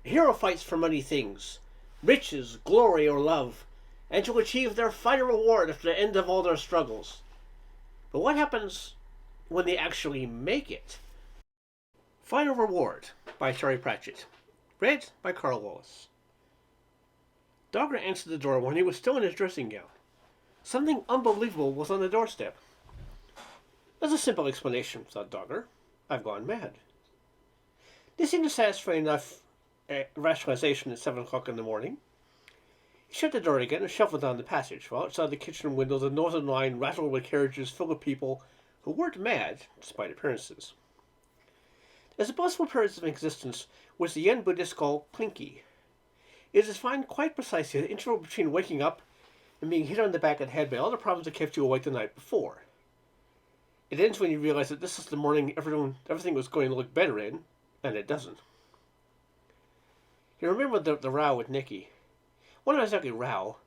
A hero fights for many things: riches, glory, or love, and to achieve their final reward at the end of all their struggles. But what happens when they actually make it? Final Reward by Pratchett. Read by Karl. Dogger answered the door when he was still in his dressing gown. Something unbelievable was on the doorstep. There's a simple explanation, thought Dogger. I've gone mad. This seemed to satisfy enough rationalization at 7 o'clock in the morning. He shut the door again and shuffled down the passage, while outside the kitchen window the northern line rattled with carriages full of people who weren't mad, despite appearances. There's a possible period of existence which the Yen Buddhists call plinky. It is defined quite precisely the interval between waking up and being hit on the back of the head by all the problems that kept you awake the night before. It ends when you realize that this is the morning everything was going to look better in, and it doesn't. He remembered the row with Nicky. Well, not exactly row.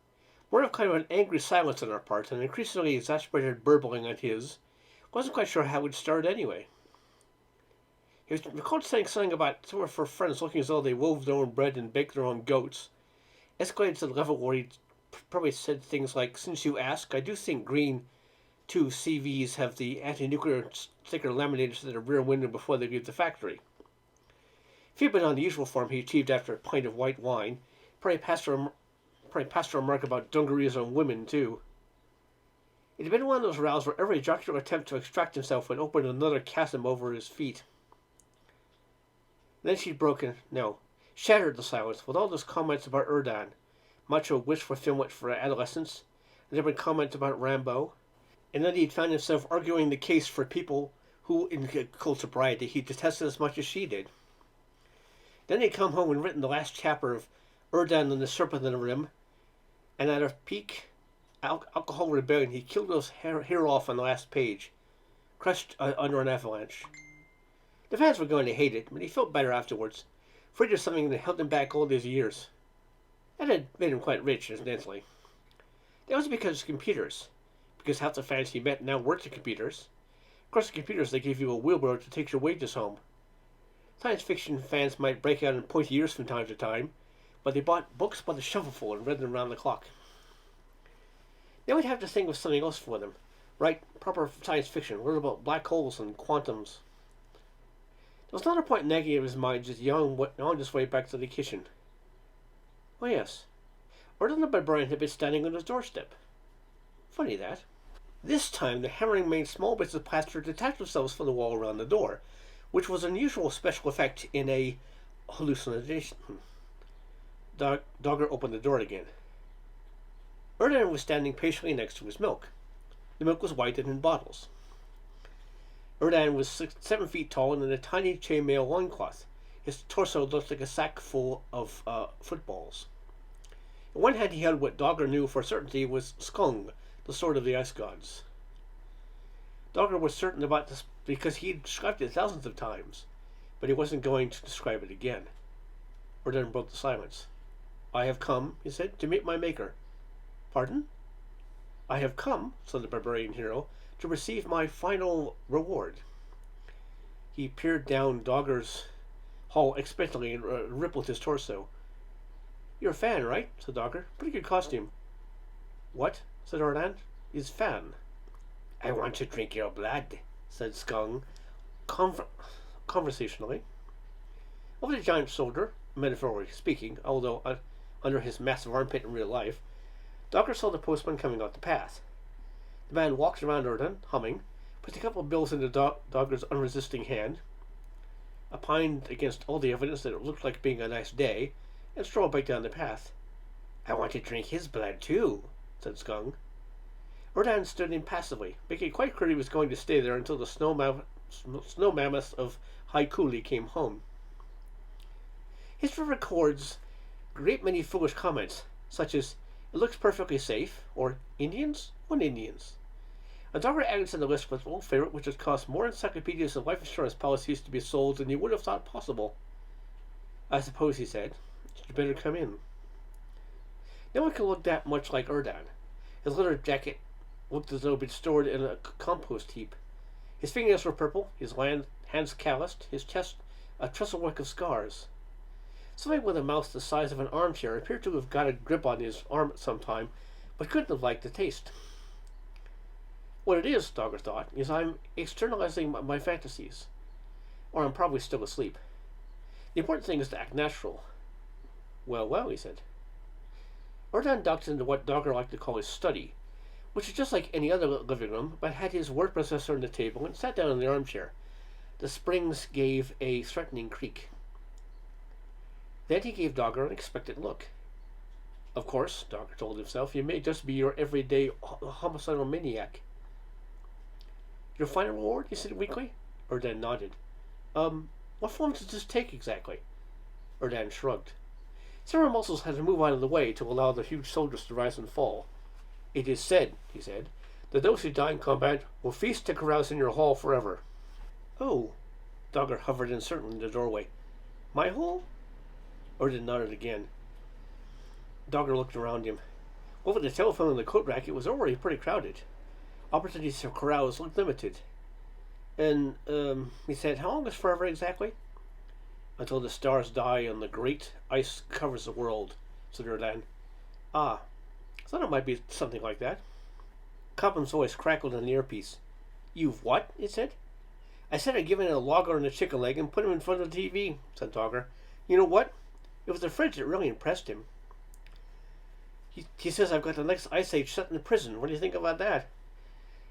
More of kind of an angry silence on our part, and increasingly exasperated burbling on his. Wasn't quite sure how it would start anyway. He was recalled saying something about some of her friends looking as though they wove their own bread and baked their own goats. Escalated to the level where he probably said things like, "Since you ask, I do think Green 2 CVs have the anti-nuclear sticker laminated to the rear window before they leave the factory." If he had been on the usual form he achieved after a pint of white wine, probably passed a remark about dungarees on women, too. It had been one of those rows where every jocular attempt to extract himself would open another chasm over his feet. Then she'd shattered the silence with all those comments about Erdan, macho wish-fulfillment for adolescence, and there had been comments about Rambo, and then he'd found himself arguing the case for people who, in cold sobriety, he detested as much as she did. Then he'd come home and written the last chapter of Erdan and the Serpent in the Rim, and at a peak alcohol rebellion he killed those hair off on the last page, crushed under an avalanche. The fans were going to hate it, but he felt better afterwards, afraid of something that held him back all these years. That had made him quite rich, incidentally. That was because of computers, because half the fans he met now worked at computers. Of course, the computers, they gave you a wheelbarrow to take your wages home. Science fiction fans might break out in pointy ears from time to time, but they bought books by the shovelful and read them round the clock. Now we'd have to think of something else for them. Write proper science fiction, learn about black holes and quantums. There was not a point nagging at his mind just yawning his way back to the kitchen. Oh yes, Erdan the Barbarian had been standing on his doorstep. Funny that. This time the hammering made small bits of plaster detach themselves from the wall around the door, which was an unusual special effect in a hallucination. Dogger opened the door again. Erdan was standing patiently next to his milk. The milk was white and in bottles. Erdan was 7 feet tall and in a tiny chainmail loincloth. His torso looked like a sack full of footballs. In one hand he held what Dogger knew for certainty was Skung, the sword of the ice gods. Dogger was certain about this because he had described it thousands of times, but he wasn't going to describe it again. Erdan broke the silence. "I have come," he said, "to meet my maker." "Pardon?" "I have come," said the barbarian hero, "to receive my final reward." He peered down Dogger's hull expectantly and rippled his torso. "You're a fan, right?" said Dogger. "Pretty good costume." "What?" said Erdan. "Is fan." "I want to drink your blood," said Skung, conversationally. Over the giant shoulder, metaphorically speaking, although under his massive armpit in real life, Dogger saw the postman coming out the path. The man walked around Erdan, humming, put a couple of bills into Dogger's unresisting hand, opined against all the evidence that it looked like being a nice day, and strolled back down the path. "I want to drink his blood, too," said Skung. Erdan stood impassively, making it quite clear he was going to stay there until the snow mammoth of High Cooley came home. History records a great many foolish comments, such as, "It looks perfectly safe," or "Indians? What Indians?" A Dogger added to the list with old favorite which has caused more encyclopedias and life insurance policies to be sold than you would have thought possible. "I suppose," he said, "you'd better come in." No one could look that much like Erdan. His leather jacket looked as though it had been stored in a compost heap. His fingernails were purple, his hands calloused, his chest a trestle-work of scars. Something with a mouth the size of an armchair appeared to have got a grip on his arm at some time, but couldn't have liked the taste. What it is, Dogger thought, is I'm externalizing my fantasies. Or I'm probably still asleep. The important thing is to act natural. Well, well, he said. Erdan ducked into what Dogger liked to call his study, which was just like any other living room, but had his word processor on the table and sat down in the armchair. The springs gave a threatening creak. Then he gave Dogger an expectant look. Of course, Dogger told himself, you may just be your everyday homicidal maniac. Your final reward? He said weakly. Erdan nodded. What form does this take exactly? Erdan shrugged. Several muscles had to move out of the way to allow the huge soldiers to rise and fall. It is said, he said, that those who die in combat will feast to carouse in your hall forever. Oh, Dogger hovered uncertainly in the doorway. My hall? Erdan nodded again. Dogger looked around him. Over the telephone and the coat rack, it was already pretty crowded. Opportunities to carouse looked limited. And, he said, how long is forever exactly? Until the stars die and the great ice covers the world, said Erdan. Ah, I thought it might be something like that. Cobham's voice crackled in the earpiece. You've what? It said. I said I'd given it a logger and a chicken leg and put him in front of the TV, said Dogger. You know what? It was the fridge that really impressed him. He says I've got the next ice age set in the prison. What do you think about that?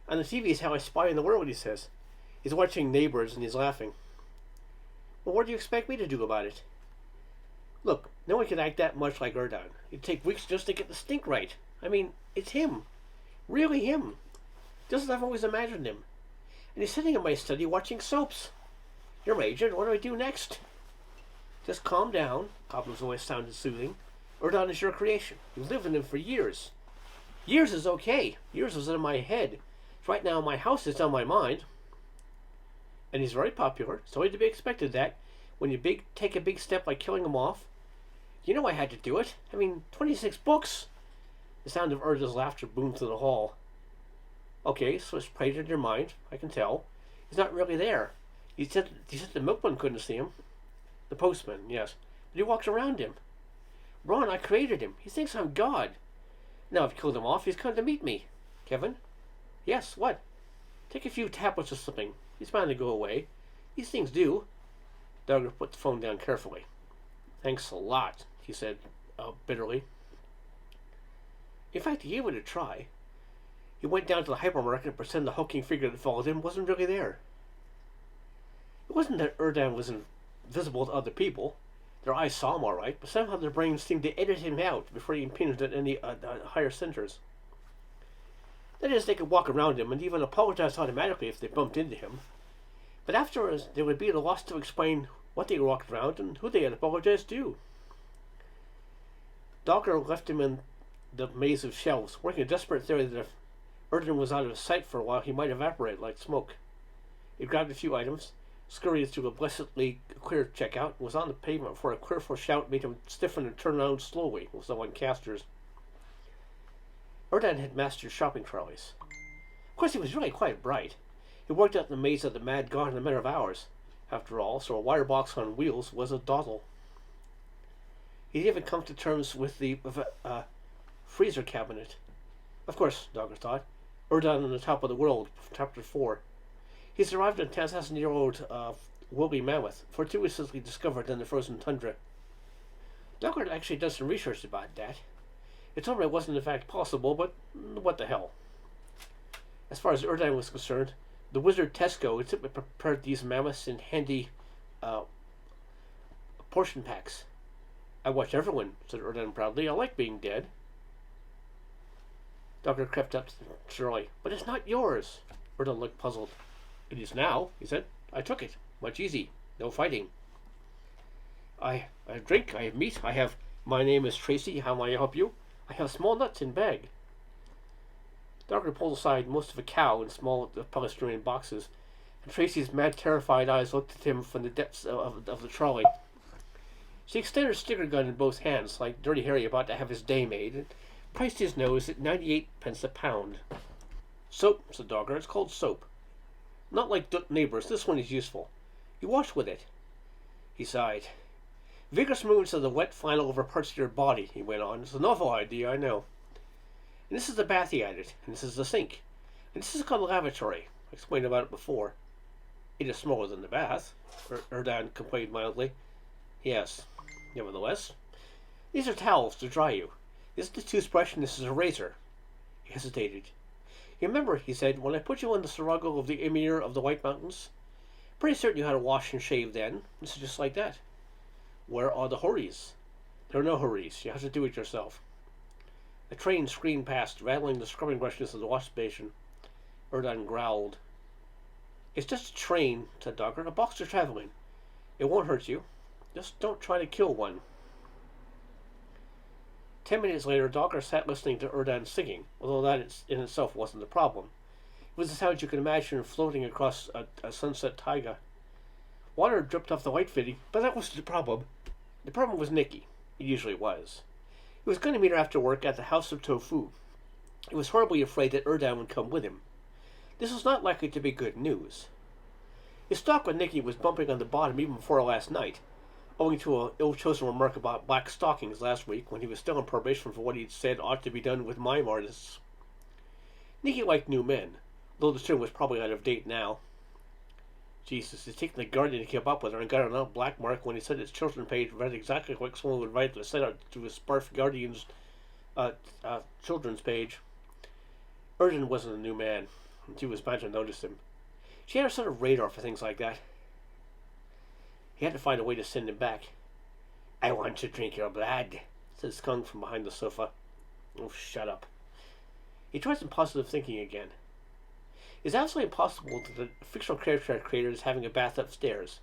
On the TV is how I spy in the world, he says. He's watching Neighbors and he's laughing. Well, what do you expect me to do about it? Look, no one can act that much like Erdan. It'd take weeks just to get the stink right. I mean, it's him. Really him. Just as I've always imagined him. And he's sitting in my study watching soaps. You're my agent. What do I do next? Just calm down. Cobham's voice sounded soothing. Erdan is your creation. You've lived in him for years. Years is okay. Years is in my head. Right now, my house is on my mind. And he's very popular. It's only to be expected that when you take a big step like killing him off. You know I had to do it. I mean, 26 books. The sound of Erdan's laughter boomed through the hall. Okay, so it's played in your mind. I can tell. He's not really there. He said the milkman couldn't see him. The postman, yes. But he walks around him. Ron, I created him. He thinks I'm God. Now I've killed him off. He's come to meet me. Kevin? Yes, what? Take a few tablets or something. He's bound to go away. These things do. Dogger put the phone down carefully. Thanks a lot, he said bitterly. In fact, he gave it a try. He went down to the hypermarket and pretended the hulking figure that followed him wasn't really there. It wasn't that Erdan was invisible to other people. Their eyes saw him all right, but somehow their brains seemed to edit him out before he impinged at any higher centers. That is, they could walk around him and even apologize automatically if they bumped into him. But afterwards, they would be at a loss to explain what they walked around and who they had apologized to. Dogger left him in the maze of shelves, working a desperate theory that if Erdan was out of sight for a while, he might evaporate like smoke. He grabbed a few items, scurried through a blessedly clear checkout, and was on the pavement before a fearful shout made him stiffen and turn around slowly, with someone casters. Erdan had mastered shopping trolleys. Of course, he was really quite bright. He worked out the maze of the mad god in a matter of hours. After all, so a wire box on wheels was a dawdle. He'd even come to terms with the freezer cabinet. Of course, Dogger thought. Erdan on the top of the world, chapter 4. He survived a 10,000-year-old woolly mammoth, fortuitously discovered in the frozen tundra. Dogger had actually done some research about that. It told me it wasn't in fact possible, but what the hell. As far as Erdan was concerned, the wizard Tesco had simply prepared these mammoths in handy portion packs. I watch everyone, said Erdan proudly. I like being dead. Dogger crept up to the trolley. But it's not yours. Erdan looked puzzled. It is now, he said. I took it. Much easy. No fighting. I have drink, I have meat, I have... My name is Tracy, how may I help you? I have small nuts in bag. Dogger pulled aside most of a cow in small polystyrene boxes, and Tracy's mad, terrified eyes looked at him from the depths of the trolley. She extended her sticker gun in both hands, like Dirty Harry about to have his day made, and priced his nose at 98 pence a pound. Soap, said Dogger. It's called soap. Not like Neighbors. This one is useful. You wash with it. He sighed. Vigorous movements of the wet flannel over parts of your body, he went on. It's a novel idea, I know. And this is the bath, he added, and this is the sink. And this is called the lavatory. I explained about it before. It is smaller than the bath, Erdan complained mildly. Yes, nevertheless. These are towels to dry you. This is the toothbrush and this is a razor. He hesitated. You remember, he said, when I put you on the Seraglio of the Emir of the White Mountains? Pretty certain you had to wash and shave then. This is just like that. Where are the houris? There are no houris. You have to do it yourself. A train screamed past, rattling the scrubbing brushes of the wash basin. Erdan growled. It's just a train, said Dogger. A box for traveling. It won't hurt you. Just don't try to kill one. 10 minutes later, Dogger sat listening to Erdan singing, although that in itself wasn't the problem. It was the sound you could imagine floating across a sunset taiga. Water dripped off the white fitting, but that wasn't the problem. The problem was Nicky. It usually was. He was going to meet her after work at the House of Tofu. He was horribly afraid that Erdan would come with him. This was not likely to be good news. His talk with Nicky was bumping on the bottom even before last night, owing to an ill-chosen remark about black stockings last week when he was still on probation for what he'd said ought to be done with mime artists. Nicky liked new men, though the term was probably out of date now. Jesus, he's taken the Guardian to keep up with her and got her on a black mark when he said its children's page read exactly like someone would write to send out to his Sparf Guardian's children's page. Erdan wasn't a new man, and she was bound to notice him. She had a sort of radar for things like that. He had to find a way to send him back. I want to drink your blood, said Skunk from behind the sofa. Oh, shut up. He tried some positive thinking again. It's absolutely impossible that the fictional character creator is having a bath upstairs.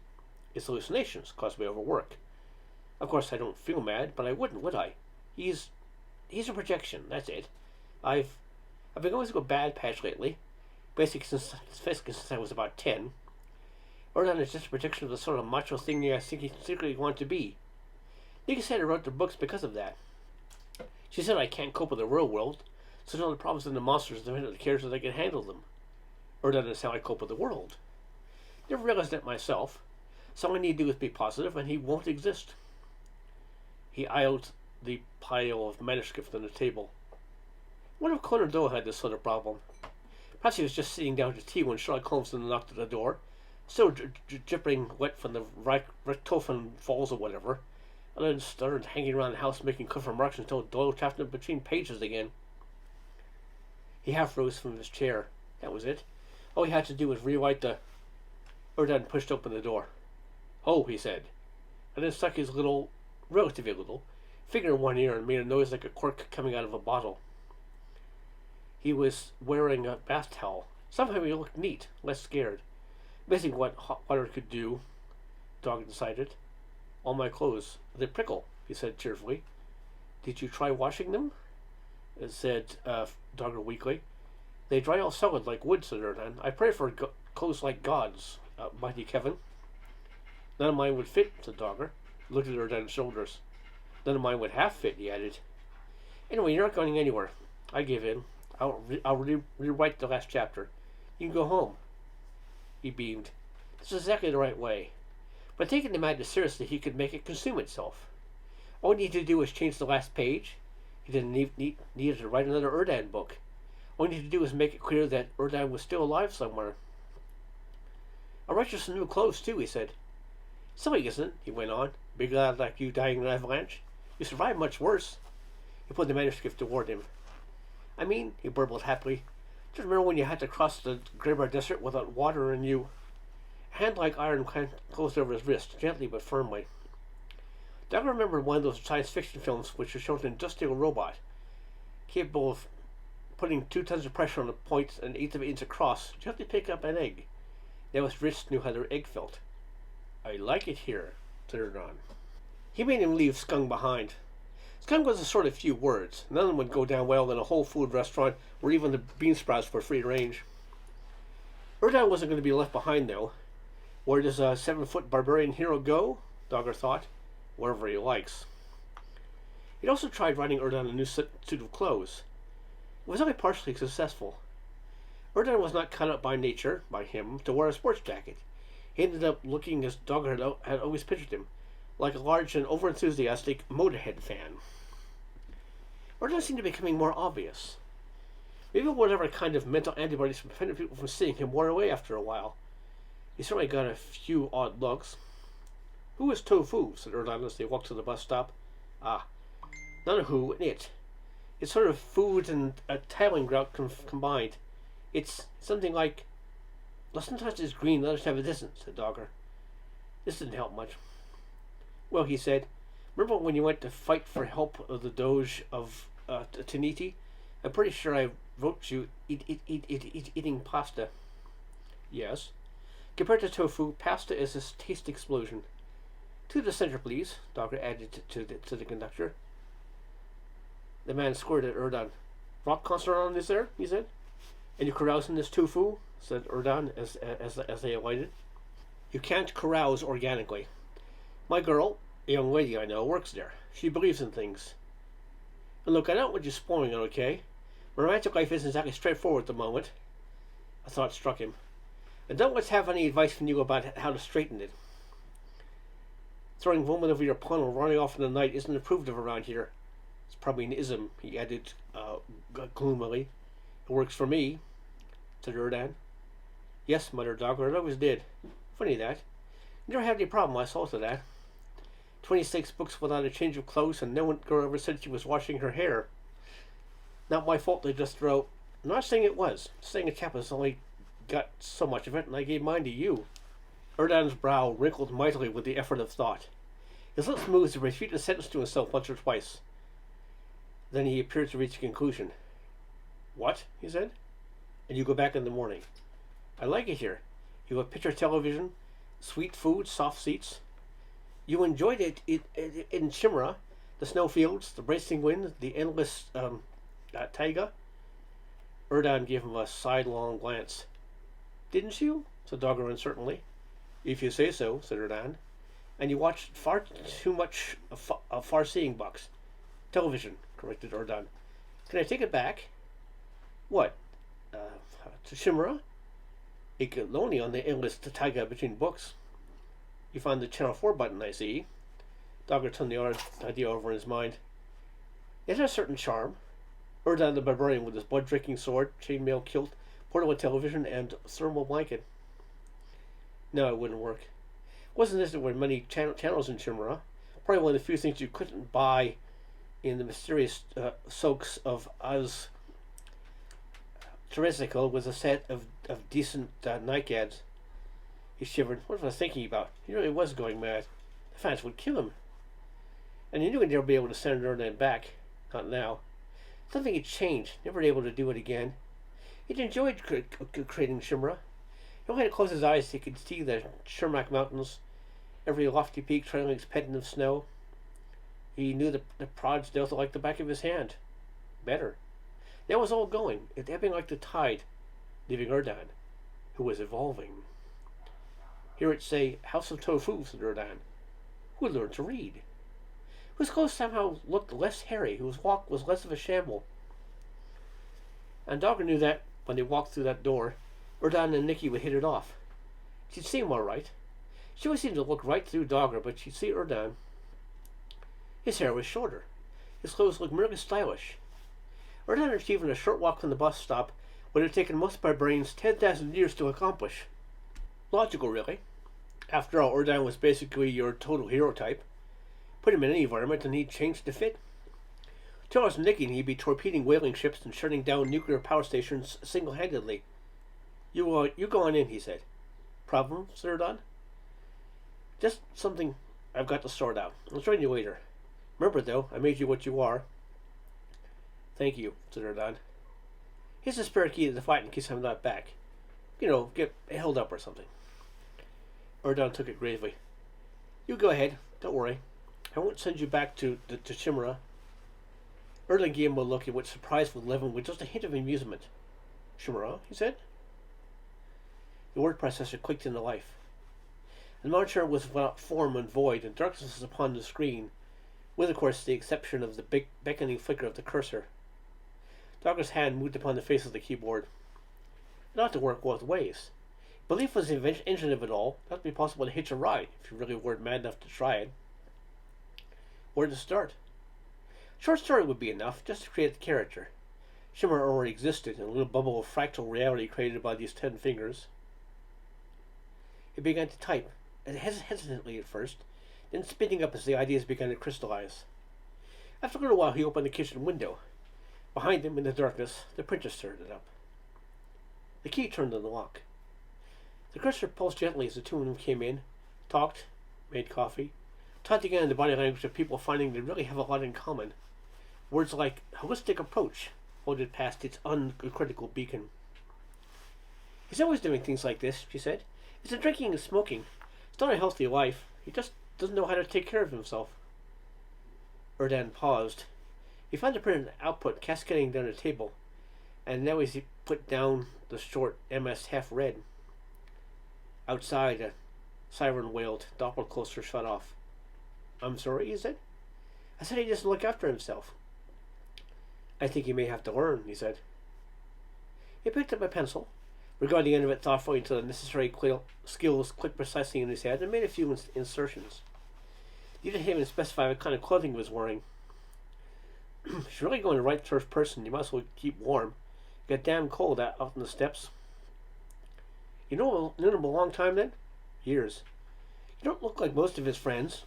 It's hallucinations caused by overwork. Of course, I don't feel mad, but I wouldn't, would I? He's a projection, that's it. I've been going through a bad patch lately, basically since I was about 10. Erdan is just a projection of the sort of macho thing I think he secretly wanted to be. Nika said I wrote the books because of that. She said I can't cope with the real world, so none of the problems and the monsters the minute the characters that can handle them. Erdan is how I cope with the world. Never realized that myself. So all I need to do is be positive, and he won't exist. He eyed the pile of manuscripts on the table. What if Conan Doyle had this sort of problem? Perhaps he was just sitting down to tea when Sherlock Holmes knocked at the door, still dripping wet from the Richtofen Falls or whatever, and then started hanging around the house making quick remarks until Doyle trapped him between pages again. He half rose from his chair. That was it. All he had to do was rewrite the... Erdan pushed open the door. Oh, he said, and then stuck his little, relatively little, finger in one ear and made a noise like a cork coming out of a bottle. He was wearing a bath towel. Somehow he looked neat, less scared. Amazing what hot water could do, Dog decided. All my clothes, they prickle, he said cheerfully. Did you try washing them? Said Dogger weakly. They dry all solid like wood, said Erdan. I pray for clothes like gods, mighty Kevin. None of mine would fit, said Dogger. He looked at Erdan's shoulders. None of mine would half fit, he added. Anyway, you're not going anywhere. I give in. I'll rewrite the last chapter. You can go home. He beamed. This is exactly the right way. By taking the madness seriously, he could make it consume itself. All he needed to do was change the last page. He didn't need to write another Erdan book. All he needed to do was make it clear that Erdan was still alive somewhere. I'll write you some new clothes, too, he said. Silly, isn't it? He went on. Big lad like you dying in an avalanche. You survived much worse. He put the manuscript toward him. I mean, he burbled happily, just remember when you had to cross the Grebar Desert without water and you... A hand like iron closed over his wrist, gently but firmly. Doug remembered one of those science fiction films which showed an industrial robot, capable of putting 2 tons of pressure on a point an eighth of an inch across, gently pick up an egg. Now his wrist knew how their egg felt. I like it here, said Erdan. He made him leave Skung behind. Skunk was a sort of few words. None of them would go down well in a whole food restaurant where even the bean sprouts were free range. Erdan wasn't going to be left behind, though. Where does a 7-foot barbarian hero go? Dogger thought. Wherever he likes. He'd also tried writing Erdan a new suit of clothes. It was only partially successful. Erdan was not cut up by nature, by him, to wear a sports jacket. He ended up looking as Dogger had always pictured him, like a large and overenthusiastic Motorhead fan. Or does it seem to be becoming more obvious? Maybe whatever kind of mental antibodies prevented people from seeing him wore away after a while. He certainly got a few odd looks. Who is Tofu? Said Erdan as they walked to the bus stop. Ah, not a who, an it. It's sort of food and a tiling grout combined. It's something like... Well, sometimes it's green, others have it isn't, said Dogger. This didn't help much. Well, he said, remember when you went to fight for help of the Doge of Taniti? I'm pretty sure I wrote you eating pasta. Yes. Compared to tofu, pasta is a taste explosion. To the center, please, Dogger added to the conductor. The man squirted at Erdan. Rock concert on is there? He said. And you carousing this tofu? Said Erdan as they alighted. You can't carouse organically. My girl, a young lady I know, works there. She believes in things. And look, I don't want you spoiling it, okay? My romantic life isn't exactly straightforward at the moment. A thought struck him. And don't let's have any advice from you about how to straighten it. Throwing women over your pun or running off in the night isn't approved of around here. It's probably an ism, he added gloomily. It works for me, said Erdan. Yes, muttered Dogger, it always did. Funny that. Never had any problem, I saw to that. 26 books without a change of clothes, and no one girl ever said she was washing her hair. Not my fault they just throw... I'm not saying it was. I'm saying a chap has only got so much of it, and I gave mine to you. Erdan's brow wrinkled mightily with the effort of thought. His lips moved as he repeated a sentence to himself once or twice. Then he appeared to reach a conclusion. What? He said. And you go back in the morning. I like it here. You have picture television, sweet food, soft seats. You enjoyed it in Chimera, the snowfields, the bracing wind, the endless taiga. Erdan gave him a sidelong glance. Didn't you? Said Dogger uncertainly. If you say so, said Erdan. And you watched far too much far-seeing bucks. Television, corrected Erdan. Can I take it back? What? To Chimera? It could lonely on the endless taiga between books. You found the Channel 4 button, I see. Dogger turned the idea over in his mind. It has a certain charm. Erdan the barbarian with his blood-drinking sword, chainmail kilt, portable television, and thermal blanket. No, it wouldn't work. Wasn't as there were many channels in Chimera. Probably one of the few things you couldn't buy in the mysterious soaks of Az Teresical was a set of decent night ads. He shivered. What was I thinking about? He really was going mad. The fans would kill him. And he knew he'd never be able to send Erdan back. Not now. Something had changed. Never been able to do it again. He'd enjoyed creating Chimera. He only had to close his eyes so he could see the Shermack Mountains, every lofty peak trailing its pendant of snow. He knew the Prod's delta like the back of his hand. Better. That was all going, it ebbing like the tide, leaving Erdan, who was evolving. Hear it say, House of Tofu, said Erdan, who had learned to read, whose clothes somehow looked less hairy, whose walk was less of a shamble. And Dogger knew that, when they walked through that door, Erdan and Nicky would hit it off. She'd see him all right. She always seemed to look right through Dogger, but she'd see Erdan. His hair was shorter. His clothes looked merely stylish. Erdan achieving a short walk from the bus stop would have taken most barbarians 10,000 years to accomplish. Logical, really. After all, Erdan was basically your total hero type. Put him in any environment and he'd change to fit. Charles and Nicky, he'd be torpedoing whaling ships and shutting down nuclear power stations single-handedly. You go on in, he said. Problem, said Erdan? Just something I've got to sort out. I'll join you later. Remember, though, I made you what you are. Thank you, said Erdan. Here's a spare key to the fight in case I'm not back. You know, get held up or something. Erdan took it gravely. You go ahead. Don't worry. I won't send you back to Chimera. Erdan gave him a look in which surprise was leavened with just a hint of amusement. Chimera, he said. The word processor clicked into life. The monitor was without form and void, and darkness was upon the screen, with, of course, the exception of the beckoning flicker of the cursor. Dogger's hand moved upon the face of the keyboard. It ought to work both ways. Belief was the engine of it all. It ought to be possible to hitch a ride, if you really weren't mad enough to try it. Where to start? Short story would be enough, just to create the character. Shimmer already existed in a little bubble of fractal reality created by these 10 fingers. He began to type, hesitantly at first, then speeding up as the ideas began to crystallize. After a little while, he opened the kitchen window. Behind him, in the darkness, the printer started up. The key turned in the lock. The cursor pulsed gently as the two of them came in, talked, made coffee, talked again in the body language of people finding they really have a lot in common. Words like holistic approach floated past its uncritical beacon. He's always doing things like this, she said. It's drinking and smoking. It's not a healthy life. He just doesn't know how to take care of himself. Erdan paused. He found the printed output cascading down the table, and now as he put down the short MS half read. Outside, a siren wailed. Doppelcluster shut off. I'm sorry, he said. I said he doesn't look after himself. I think he may have to learn, he said. He picked up a pencil, regarded the end of it thoughtfully until the necessary skills clicked precisely in his head, and made a few insertions. He didn't even specify what kind of clothing he was wearing. If you're really going to write first person, you might as well keep warm. It got damn cold out on the steps. You know him a long time then? Years. You don't look like most of his friends.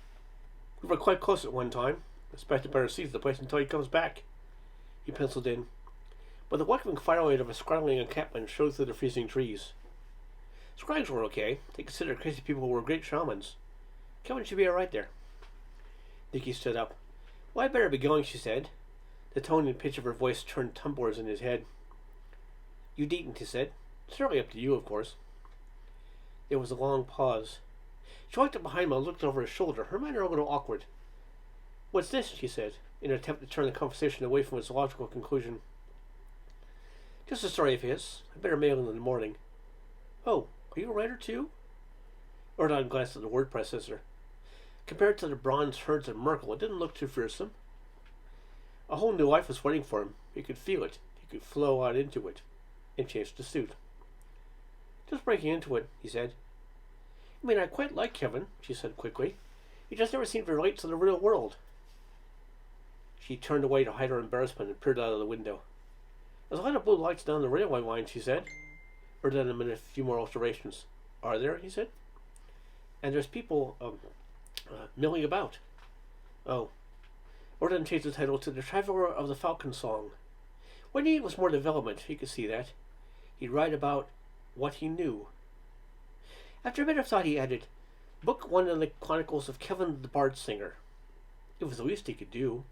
We were quite close at one time. Expect to better see the place until he comes back. He penciled in. But the welcoming firelight of a scraggling encampment showed through the freezing trees. Scrags were okay. They considered crazy people were great shamans. Kevin should be alright there. Nikki stood up. Well, I'd better be going, she said. The tone and pitch of her voice turned tumblers in his head. You needn't, he said. Certainly up to you, of course. There was a long pause. She walked up behind him and looked over his shoulder, her manner a little awkward. What's this? She said, in an attempt to turn the conversation away from its logical conclusion. Just a story of his. I better mail it in the morning. Oh, are you a writer too? Ordon glanced at the word processor. Compared to the bronze herds of Merkel, it didn't look too fearsome. A whole new life was waiting for him. He could feel it. He could flow out into it. And changed the suit. Just breaking into it, he said. I mean, I quite like Kevin, she said quickly. He just never seemed to relate to the real world. She turned away to hide her embarrassment and peered out of the window. There's a lot of blue lights down the railway line, she said. Erdan made a few more alterations. Are there? He said. And there's people milling about. Oh. Erdan changed the title to The Traveller of the Falcon Song. What he needed was more development, he could see that. He'd write about what he knew. After a bit of thought, he added, Book 1 in the Chronicles of Kevin the Bard Singer. It was the least he could do.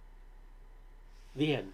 The end.